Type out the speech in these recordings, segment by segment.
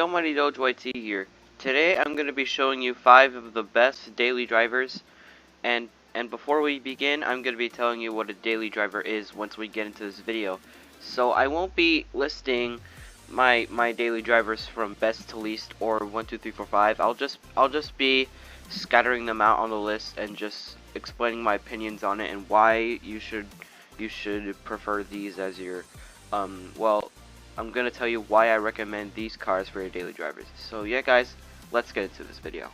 Almighty Doge YT here. Today I'm going to be showing you 5 of the best daily drivers, and before we begin I'm going to be telling you what a daily driver is once we get into this video. So I won't be listing my daily drivers from best to least or 1, 2, 3, 4, 5. I'll just be scattering them out on the list and just explaining my opinions on it and why you should prefer these as your well, I'm going to tell you why I recommend these cars for your daily drivers. So yeah guys, let's get into this video.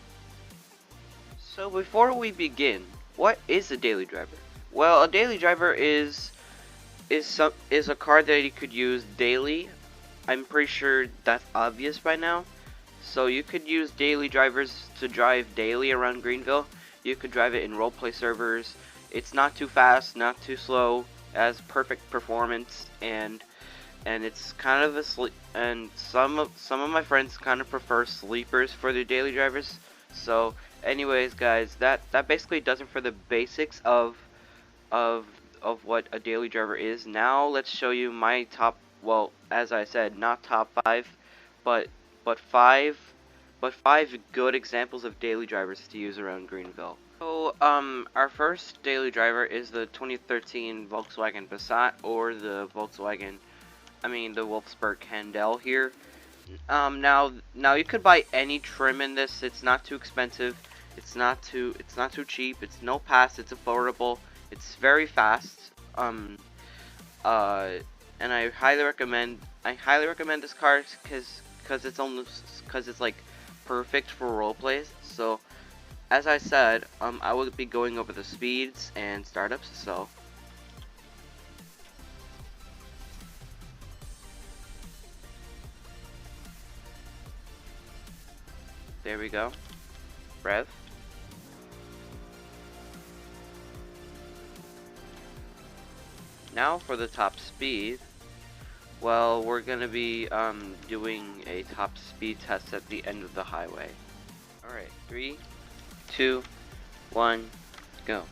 So before we begin, what is a daily driver? Well, a daily driver is a car that you could use daily. I'm pretty sure that's obvious by now. So you could use daily drivers to drive daily around Greenville. You could drive it in roleplay servers. It's not too fast, not too slow, it has perfect performance, and it's kind of a sleep. And some of my friends kind of prefer sleepers for their daily drivers. So, anyways, guys, that basically does it for the basics of what a daily driver is. Now let's show you my top. Well, as I said, not top 5, but 5 good examples of daily drivers to use around Greenville. So, our first daily driver is the 2013 Volkswagen Passat, or the Wolfsburg Handel here. Now you could buy any trim in this. It's not too expensive. It's not too cheap. It's no pass. It's affordable. It's very fast. And I highly recommend this car because it's like perfect for role plays. So, as I said, I will be going over the speeds and startups. So. There we go. Rev. Now for the top speed. Well, we're gonna be doing a top speed test at the end of the highway. Alright, 3, 2, 1, go.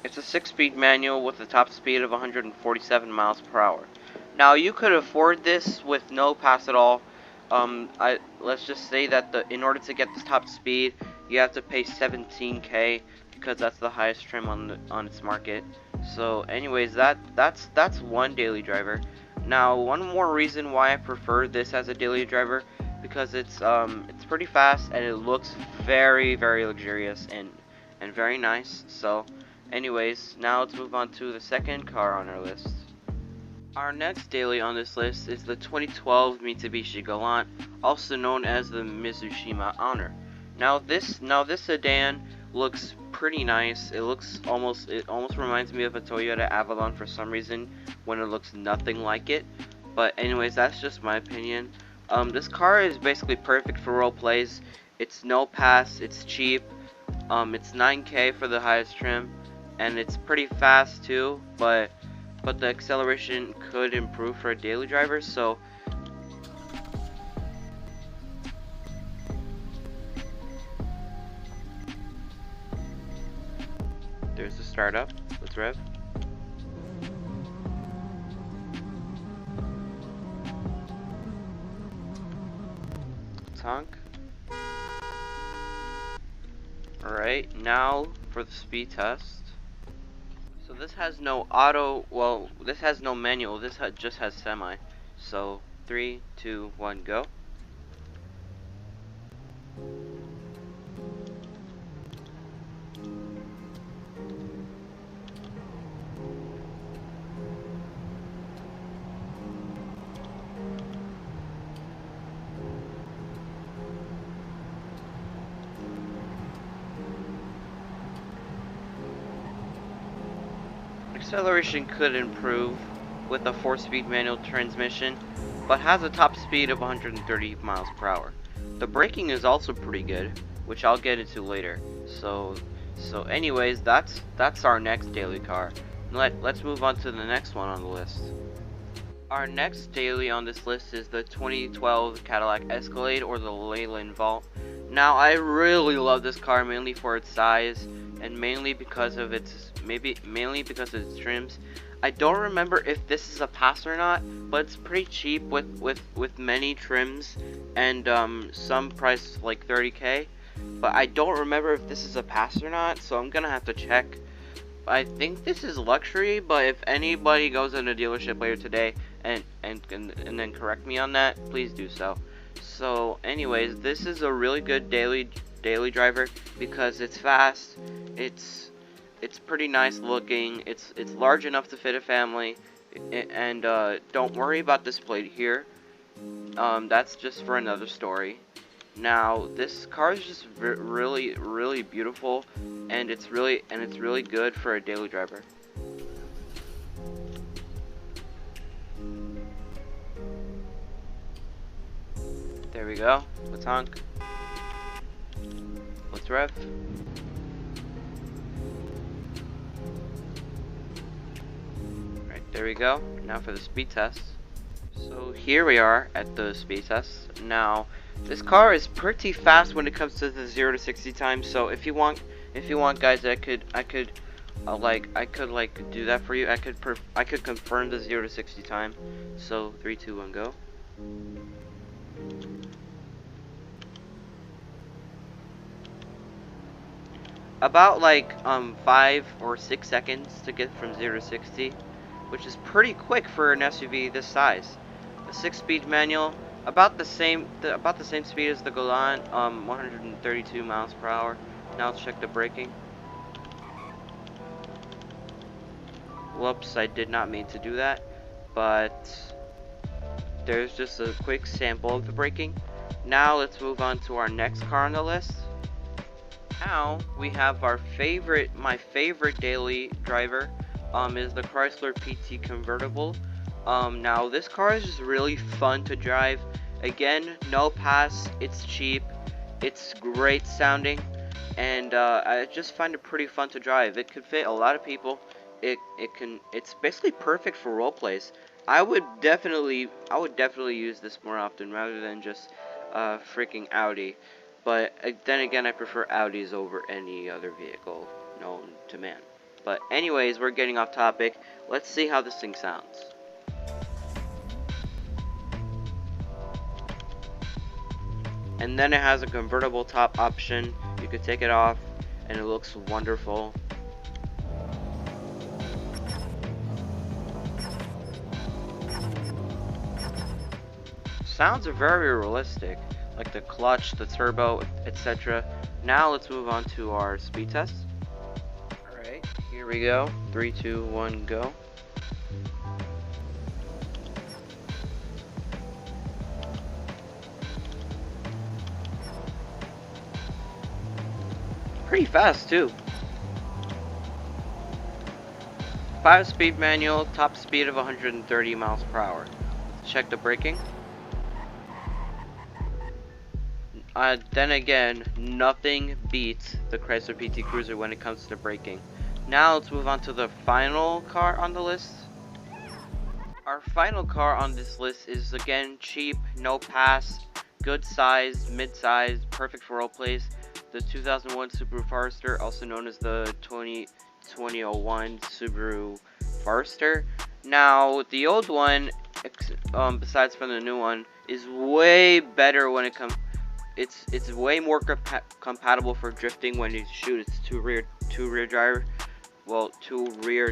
It's a 6-speed manual with a top speed of 147 miles per hour. Now you could afford this with no pass at all. Let's just say that in order to get this top speed, you have to pay $17K because that's the highest trim on its market. So, anyways, that's one daily driver. Now, one more reason why I prefer this as a daily driver, because it's pretty fast and it looks very, very luxurious and very nice. So. Anyways, now let's move on to the second car on our list. Our next daily on this list is the 2012 Mitsubishi Galant, also known as the Mizushima Honor. Now this sedan looks pretty nice. It almost reminds me of a Toyota Avalon for some reason when it looks nothing like it. But anyways, that's just my opinion. This car is basically perfect for role plays. It's no pass. It's cheap. It's 9K for the highest trim. And it's pretty fast too, but the acceleration could improve for a daily driver. So there's the startup. Let's rev. Let's honk. Alright, now for the speed test. So this has no auto, well, this has no manual, this just has semi. So, 3, 2, 1, go. Acceleration could improve with a 4-speed manual transmission, but has a top speed of 130 miles per hour. The braking is also pretty good, which I'll get into later. So anyways, that's our next daily car. Let's move on to the next one on the list. Our next daily on this list is the 2012 Cadillac Escalade, or the Leland Vault. Now, I really love this car mainly for its size and mainly because of its trims. I don't remember if this is a pass or not, but it's pretty cheap with many trims and some price like 30K. But I don't remember if this is a pass or not, so I'm gonna have to check. I think this is luxury, but if anybody goes in a dealership later today and then correct me on that, please do so. So anyways, this is a really good daily driver because it's fast, it's pretty nice looking, it's large enough to fit a family, and don't worry about this plate here. That's just for another story. Now, this car is just really beautiful, and it's really good for a daily driver. There we go. Let's honk. Let's rev. Right, there we go. Now for the speed test. So here we are at the speed test. Now, this car is pretty fast when it comes to the 0 to 60 time. So if you want guys, I could do that for you. I could confirm the 0 to 60 time. So 3, 2, 1, go. About like 5 or 6 seconds to get from 0 to 60, which is pretty quick for an SUV this size. The 6-speed manual, about the same speed as the Gallant, 132 miles per hour. Now let's check the braking. Whoops, I did not mean to do that, but there's just a quick sample of the braking. Now let's move on to our next car on the list. Now we have my favorite daily driver, is the Chrysler PT Convertible. Now this car is just really fun to drive. Again, no pass, it's cheap, it's great sounding, and I just find it pretty fun to drive. It could fit a lot of people. It's basically perfect for role plays. I would definitely use this more often rather than just freaking Audi. But then again, I prefer Audis over any other vehicle known to man. But anyways, we're getting off topic. Let's see how this thing sounds. And then it has a convertible top option. You could take it off and it looks wonderful. Sounds are very realistic, like the clutch, the turbo, etc. Now let's move on to our speed test. Alright, here we go. 3, 2, 1, go. Pretty fast too. 5-speed manual, top speed of 130 miles per hour. Let's check the braking. Then again, nothing beats the Chrysler PT Cruiser when it comes to braking. Now let's move on to the final car on the list. Our final car on this list is again cheap, no pass, good size, mid-size, perfect for role plays. The 2001 Subaru Forester, also known as the 2001 Subaru Forester. Now the old one, besides from the new one, is way better when it comes. It's way more compatible for drifting when you shoot its two rear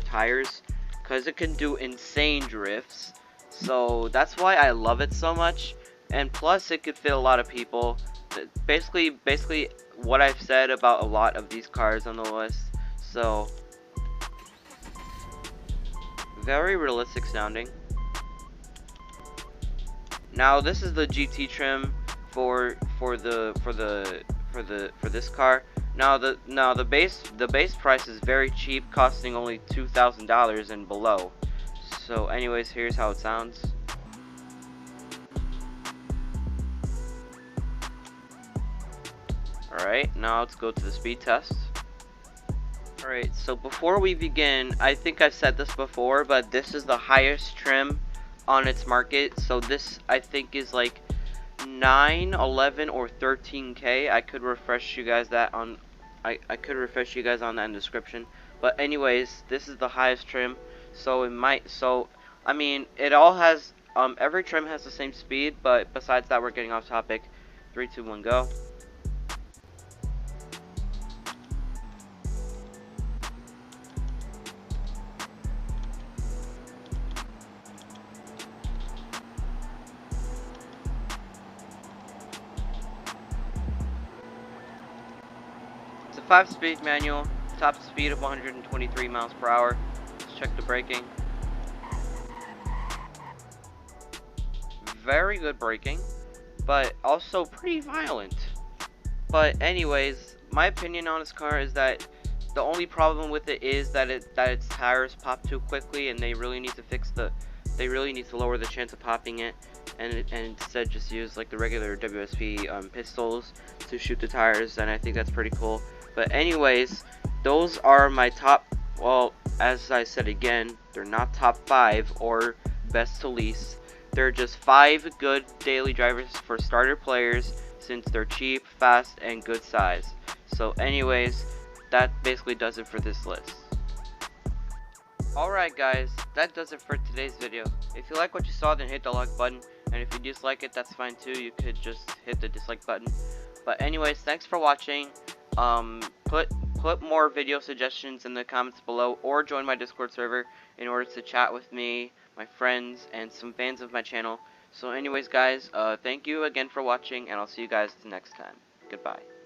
tires, because it can do insane drifts. So that's why I love it so much, and plus it could fit a lot of people. Basically what I've said about a lot of these cars on the list. So very realistic sounding. Now this is the GT trim for this car. Now the base price is very cheap, costing only $2,000 and below. So anyways, here's how it sounds. Alright, now let's go to the speed test. Alright, so before we begin, I think I've said this before, but this is the highest trim on its market. So this I think is like 9, 11, or 13K. I could refresh you guys that on I could refresh you guys on that in the description. But anyways, this is the highest trim. So I mean, it all has every trim has the same speed, but besides that, we're getting off topic. 3, 2, 1, go. It's a 5-speed manual, top speed of 123 miles per hour. Let's check the braking. Very good braking, but also pretty violent. But anyways, my opinion on this car is that the only problem with it is that its tires pop too quickly, and they really need to lower the chance of popping it, and instead just use like the regular WSP pistols to shoot the tires, and I think that's pretty cool. But anyways, those are my top. Well, as I said again, they're not top 5 or best to least. They're just 5 good daily drivers for starter players, since they're cheap, fast, and good size. So anyways, that basically does it for this list. Alright guys, that does it for today's video. If you like what you saw, then hit the like button, and if you dislike it, that's fine too. You could just hit the dislike button. But anyways, thanks for watching. Put more video suggestions in the comments below, or join my Discord server in order to chat with me, my friends, and some fans of my channel. So anyways guys, thank you again for watching, and I'll see you guys next time. Goodbye.